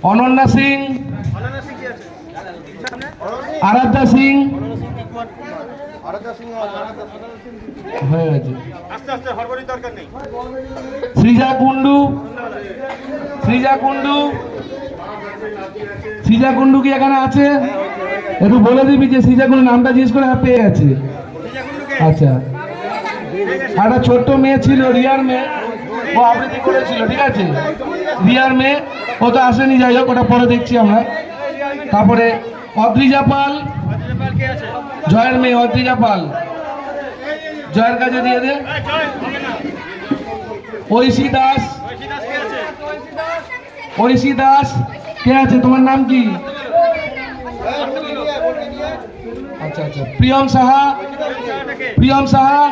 অনন্যা সিং, আরাধ্যা সিং হয়ে গেছে। সৃজা কুন্ডু, সৃজা কুন্ডু, সৃজা কুন্ডু কি এখানে আছে? একটু বলে দিবি যে সৃজা কুন্ডু নামটা জিজ্ঞেস করে পেয়ে গেছে। আচ্ছা, একটা ছোট্ট মেয়ে ছিল, রিয়ার মেয়ে, ও আবৃত্তি করেছিল, ঠিক আছে? রিয়ার মেয়ে, ও তো আসেনি, যাই হোক, ওটা পরে দেখছি আমরা। তারপরে অদ্রিজা পাল, জয়ের মেয়ে অদ্রিজা পাল, জয়ের কাছে দিয়ে দে। ঐশী দাস, ঐশী দাস কে আছে? তোমার নাম কি? আচ্ছা আচ্ছা, প্রিয়ম সাহা, প্রিয়ম সাহা।